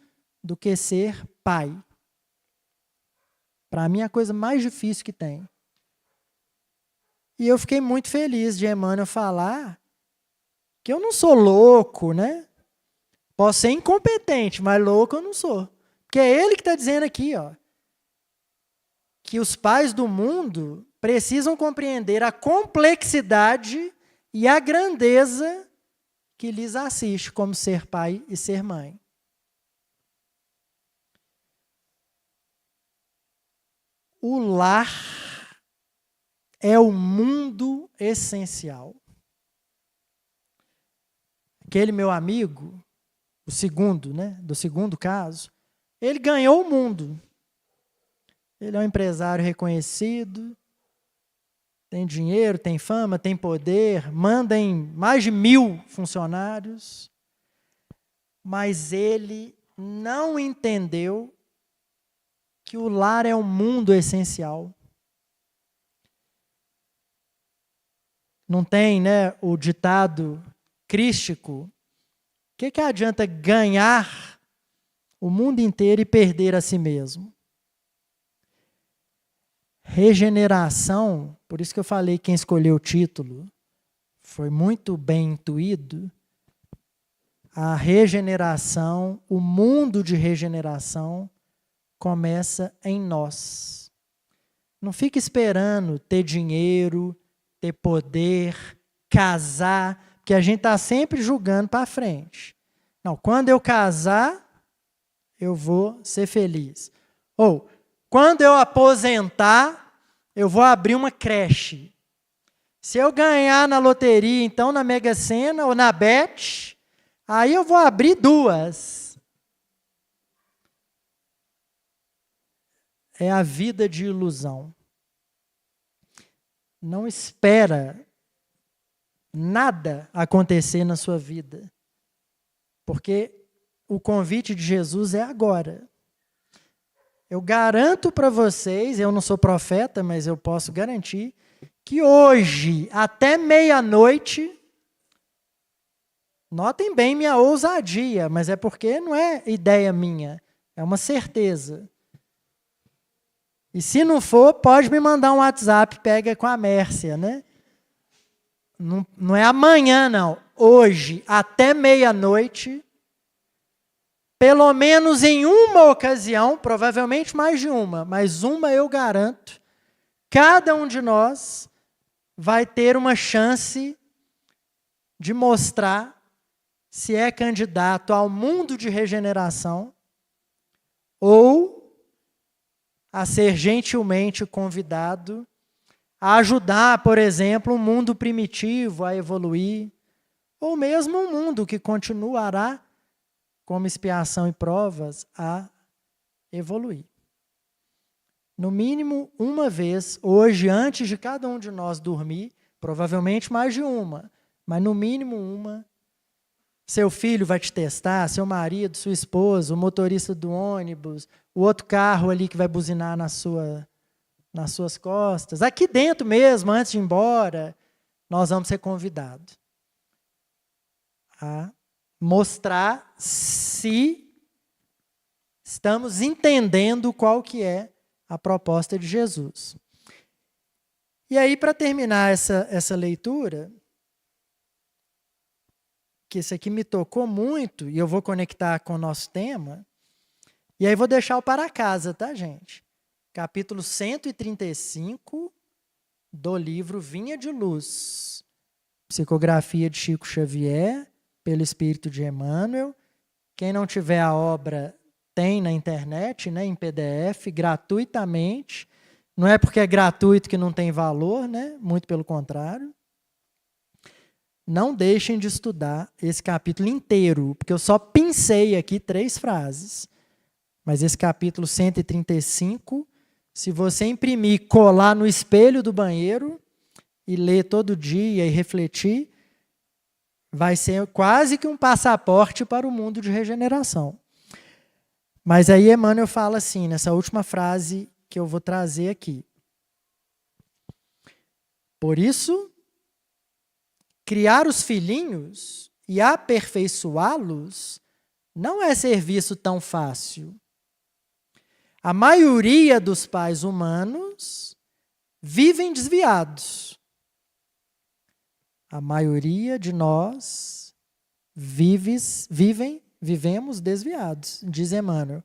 do que ser pai. Para mim, é a coisa mais difícil que tem. E eu fiquei muito feliz de Emmanuel falar que eu não sou louco, né? Posso ser incompetente, mas louco eu não sou. Porque é ele que está dizendo aqui, ó, que os pais do mundo precisam compreender a complexidade e a grandeza que lhes assiste como ser pai e ser mãe. O lar é o mundo essencial. Aquele meu amigo, o segundo, né, do segundo caso, ele ganhou o mundo. Ele é um empresário reconhecido, tem dinheiro, tem fama, tem poder, manda em mais de 1000 funcionários, mas ele não entendeu que o lar é um mundo essencial. Não tem, né, o ditado crístico? O que adianta ganhar o mundo inteiro e perder a si mesmo? Regeneração, por isso que eu falei quem escolheu o título, foi muito bem intuído. A regeneração, o mundo de regeneração, começa em nós. Não fique esperando ter dinheiro, ter poder, casar, porque a gente está sempre julgando para frente. Não, quando eu casar, eu vou ser feliz. Ou, quando eu aposentar, eu vou abrir uma creche. Se eu ganhar na loteria, então na Mega Sena ou na Bet, aí eu vou abrir 2. É a vida de ilusão. Não espera nada acontecer na sua vida, porque o convite de Jesus é agora. Eu garanto para vocês, eu não sou profeta, mas eu posso garantir, que hoje, até meia-noite, notem bem minha ousadia, mas é porque não é ideia minha, é uma certeza. E se não for, pode me mandar um WhatsApp, pega com a Mércia, né? Não é amanhã, não. Hoje, até meia-noite, pelo menos em uma ocasião, provavelmente mais de uma, mas uma eu garanto, cada um de nós vai ter uma chance de mostrar se é candidato ao mundo de regeneração ou a ser gentilmente convidado a ajudar, por exemplo, um mundo primitivo a evoluir, ou mesmo um mundo que continuará, como expiação e provas, a evoluir. No mínimo uma vez, hoje, antes de cada um de nós dormir, provavelmente mais de uma, mas no mínimo uma, seu filho vai te testar, seu marido, sua esposa, o motorista do ônibus, o outro carro ali que vai buzinar nas suas costas. Aqui dentro mesmo, antes de ir embora, nós vamos ser convidados a mostrar se estamos entendendo qual que é a proposta de Jesus. E aí, para terminar essa leitura, que isso aqui me tocou muito, e eu vou conectar com o nosso tema, e aí vou deixar o para casa, tá, gente? Capítulo 135 do livro Vinha de Luz, psicografia de Chico Xavier, pelo Espírito de Emmanuel. Quem não tiver a obra, tem na internet, né, em PDF, gratuitamente. Não é porque é gratuito que não tem valor, né? Muito pelo contrário. Não deixem de estudar esse capítulo inteiro, porque eu só pincei aqui 3 frases. Mas esse capítulo 135, se você imprimir, colar no espelho do banheiro e ler todo dia e refletir, vai ser quase que um passaporte para o mundo de regeneração. Mas aí Emmanuel fala assim, nessa última frase que eu vou trazer aqui. Por isso, criar os filhinhos e aperfeiçoá-los não é serviço tão fácil. A maioria dos pais humanos vivem desviados. A maioria de nós vivemos desviados, diz Emmanuel.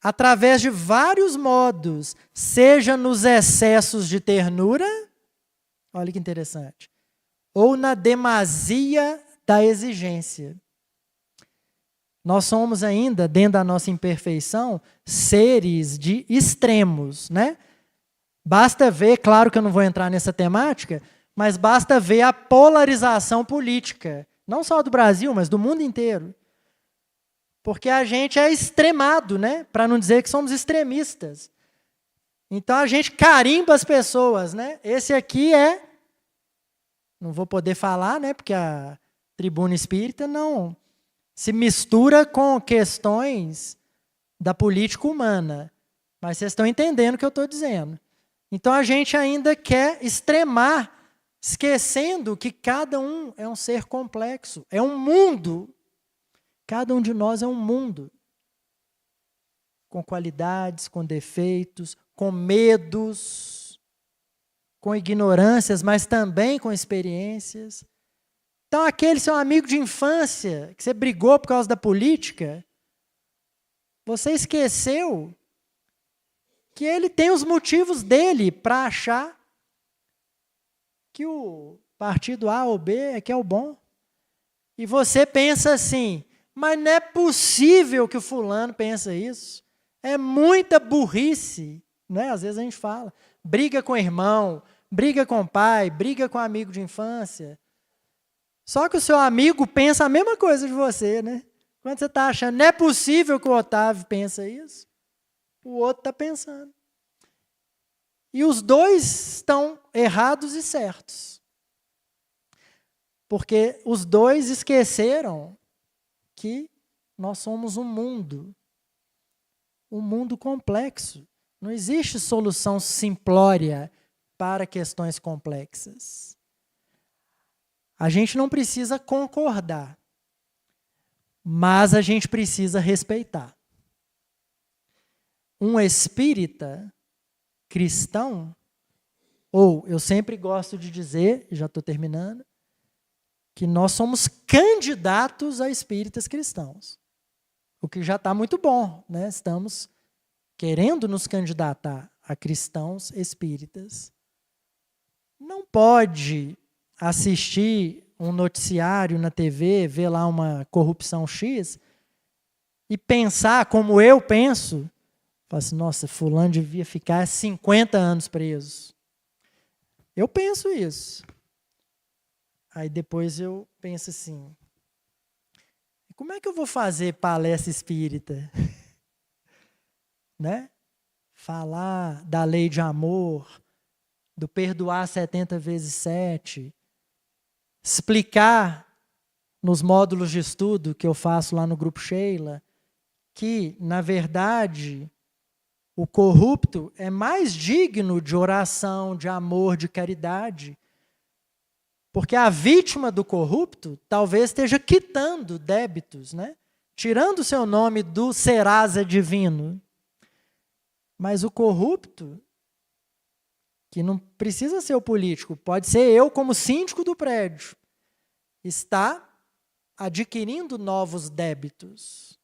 Através de vários modos, seja nos excessos de ternura, olha que interessante, ou na demasia da exigência. Nós somos ainda, dentro da nossa imperfeição, seres de extremos, né? Basta ver, claro que eu não vou entrar nessa temática, mas basta ver a polarização política, não só do Brasil, mas do mundo inteiro. Porque a gente é extremado, né? Para não dizer que somos extremistas. Então a gente carimba as pessoas, né? Esse aqui é, não vou poder falar, né? Porque a tribuna espírita não se mistura com questões da política humana. Mas vocês estão entendendo o que eu estou dizendo. Então a gente ainda quer extremar, esquecendo que cada um é um ser complexo, é um mundo. Cada um de nós é um mundo. Com qualidades, com defeitos, com medos, com ignorâncias, mas também com experiências. Então, aquele seu amigo de infância, que você brigou por causa da política, você esqueceu que ele tem os motivos dele para achar que o partido A ou B é que é o bom. E você pensa assim, mas não é possível que o fulano pense isso. É muita burrice, né? Às vezes a gente fala, briga com o irmão, briga com o pai, briga com o amigo de infância. Só que o seu amigo pensa a mesma coisa de você, né? Quando você está achando, não é possível que o Otávio pense isso, o outro está pensando. E os dois estão errados e certos. Porque os dois esqueceram que nós somos um mundo complexo. Não existe solução simplória para questões complexas. A gente não precisa concordar, mas a gente precisa respeitar. Um espírita cristão, ou eu sempre gosto de dizer, já estou terminando, que nós somos candidatos a espíritas cristãos. O que já está muito bom, né? Estamos querendo nos candidatar a cristãos espíritas. Não pode assistir um noticiário na TV, ver lá uma corrupção X e pensar como eu penso, falar assim, nossa, fulano devia ficar 50 anos preso. Eu penso isso. Aí depois eu penso assim, como é que eu vou fazer palestra espírita? Né? Falar da lei de amor, do perdoar 70 vezes 7, explicar nos módulos de estudo que eu faço lá no Grupo Sheila, que, na verdade, o corrupto é mais digno de oração, de amor, de caridade, porque a vítima do corrupto talvez esteja quitando débitos, né? Tirando o seu nome do Serasa divino. Mas o corrupto, que não precisa ser o político, pode ser eu como síndico do prédio, está adquirindo novos débitos.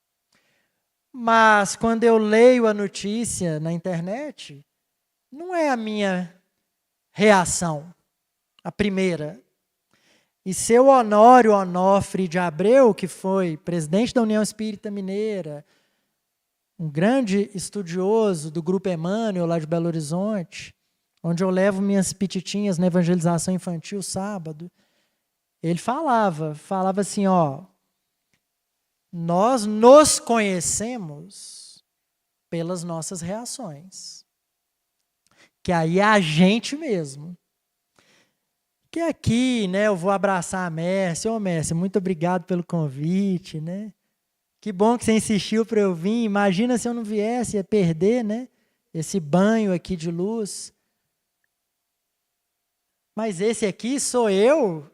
Mas quando eu leio a notícia na internet, não é a minha reação, a primeira. E seu Honório Onofre de Abreu, que foi presidente da União Espírita Mineira, um grande estudioso do Grupo Emmanuel, lá de Belo Horizonte, onde eu levo minhas pititinhas na evangelização infantil sábado, ele falava assim, ó, nós nos conhecemos pelas nossas reações. Que aí é a gente mesmo. Que aqui, né, eu vou abraçar a Mércia. Ô, Mércia, muito obrigado pelo convite, né? Que bom que você insistiu para eu vir. Imagina se eu não viesse, ia perder, né? Esse banho aqui de luz. Mas esse aqui sou eu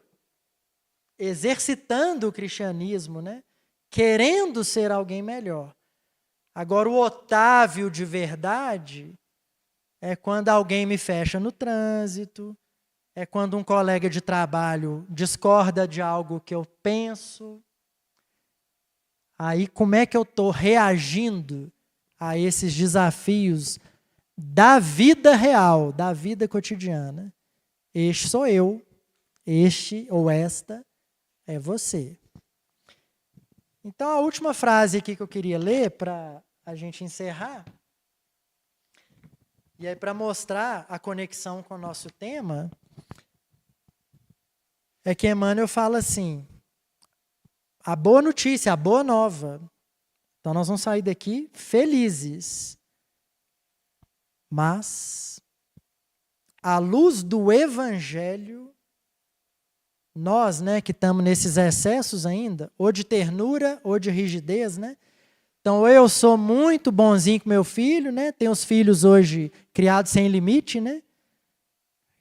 exercitando o cristianismo, né? Querendo ser alguém melhor. Agora, o Otávio de verdade é quando alguém me fecha no trânsito, é quando um colega de trabalho discorda de algo que eu penso. Aí, como é que eu estou reagindo a esses desafios da vida real, da vida cotidiana? Este sou eu, este ou esta é você. Então, a última frase aqui que eu queria ler para a gente encerrar, e aí para mostrar a conexão com o nosso tema, é que Emmanuel fala assim, a boa notícia, a boa nova. Então, nós vamos sair daqui felizes. Mas, à luz do Evangelho, nós, né, que estamos nesses excessos ainda, ou de ternura, ou de rigidez, né? Então, eu sou muito bonzinho com meu filho, né? Tenho os filhos hoje criados sem limite, né?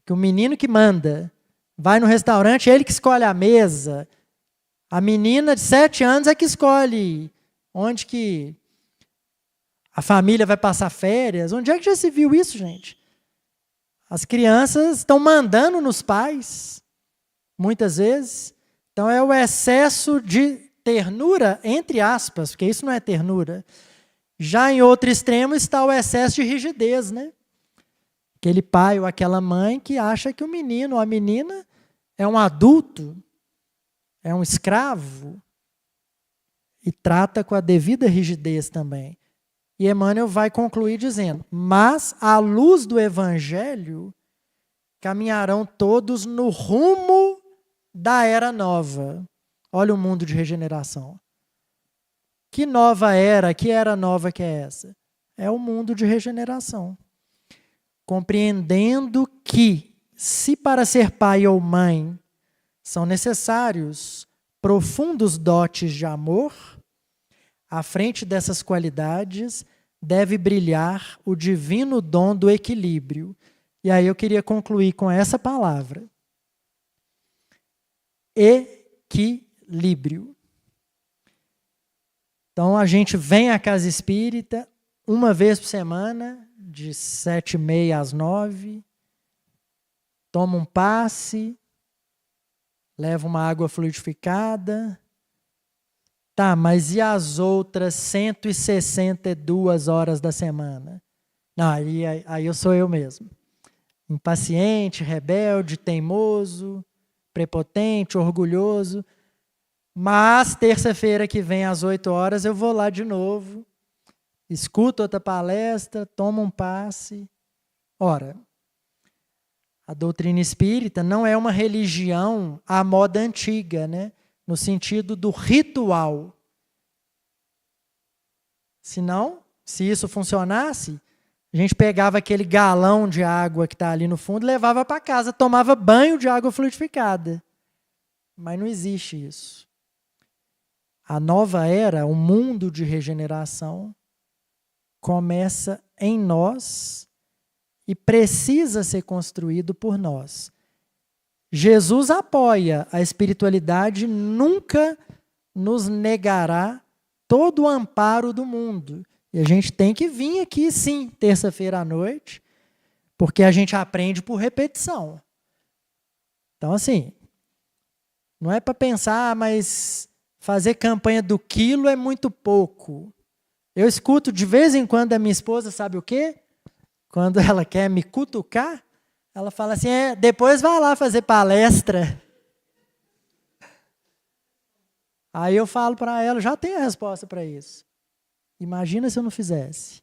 Que o menino que manda, vai no restaurante, ele que escolhe a mesa. A menina de 7 anos é que escolhe onde que a família vai passar férias. Onde é que já se viu isso, gente? As crianças estão mandando nos pais, muitas vezes. Então, é o excesso de ternura, entre aspas, porque isso não é ternura. Já em outro extremo está o excesso de rigidez, né? Aquele pai ou aquela mãe que acha que o menino ou a menina é um adulto, é um escravo, e trata com a devida rigidez também. E Emmanuel vai concluir dizendo, mas à luz do Evangelho, caminharão todos no rumo da era nova. Olha o mundo de regeneração. Que nova era, que era nova que é essa? É o mundo de regeneração. Compreendendo que, se para ser pai ou mãe são necessários profundos dotes de amor, à frente dessas qualidades deve brilhar o divino dom do equilíbrio, E aí eu queria concluir com essa palavra. Equilíbrio. Então a gente vem à casa espírita uma vez por semana, de 7h30 às 9h, toma um passe, leva uma água fluidificada. Tá, mas e as outras 162 horas da semana? Não, aí eu sou eu mesmo. Impaciente, rebelde, teimoso, prepotente, orgulhoso. Mas terça-feira que vem às 8h eu vou lá de novo, escuto outra palestra, tomo um passe. Ora, a doutrina espírita não é uma religião à moda antiga, né? No sentido do ritual. Senão, se isso funcionasse, a gente pegava aquele galão de água que está ali no fundo, levava para casa, tomava banho de água fluidificada. Mas não existe isso. A nova era, o mundo de regeneração, começa em nós e precisa ser construído por nós. Jesus apoia a espiritualidade, nunca nos negará todo o amparo do mundo. E a gente tem que vir aqui, sim, terça-feira à noite, porque a gente aprende por repetição. Então, assim, não é para pensar, mas fazer campanha do quilo é muito pouco. Eu escuto de vez em quando a minha esposa, sabe o quê? Quando ela quer me cutucar, ela fala assim, depois vai lá fazer palestra. Aí eu falo para ela, já tenho a resposta para isso. Imagina se eu não fizesse.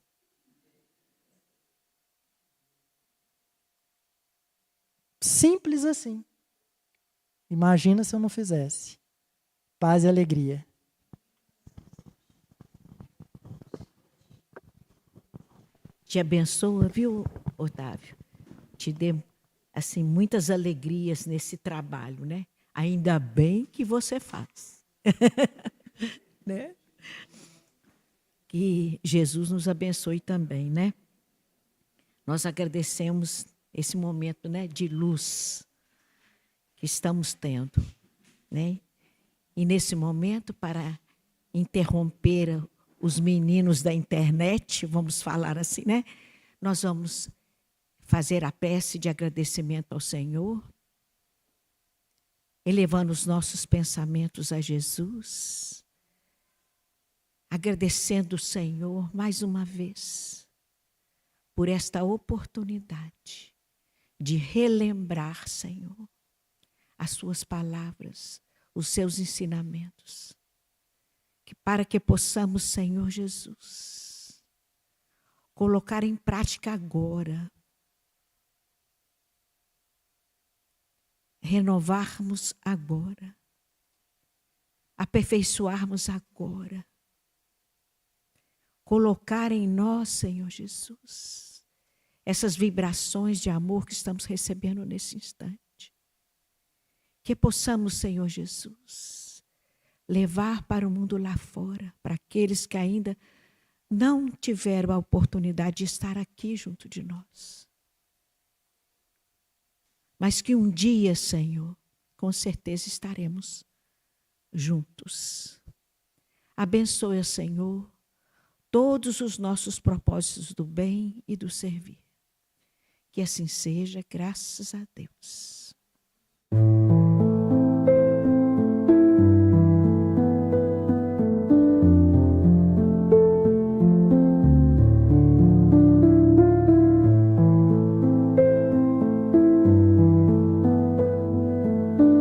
Simples assim. Imagina se eu não fizesse. Paz e alegria. Te abençoa, viu, Otávio? Te dê, assim, muitas alegrias nesse trabalho, né? Ainda bem que você faz. Né? Que Jesus nos abençoe também, né? Nós agradecemos esse momento, né, de luz que estamos tendo, né? E nesse momento, para interromper os meninos da internet, vamos falar assim, né? Nós vamos fazer a prece de agradecimento ao Senhor, elevando os nossos pensamentos a Jesus, agradecendo o Senhor mais uma vez por esta oportunidade de relembrar, Senhor, as suas palavras, os seus ensinamentos, que para que possamos, Senhor Jesus, colocar em prática agora, renovarmos agora, aperfeiçoarmos agora, colocar em nós, Senhor Jesus, essas vibrações de amor que estamos recebendo nesse instante. Que possamos, Senhor Jesus, levar para o mundo lá fora, para aqueles que ainda não tiveram a oportunidade de estar aqui junto de nós. Mas que um dia, Senhor, com certeza estaremos juntos. Abençoe, Senhor, todos os nossos propósitos do bem e do servir. Que assim seja, graças a Deus.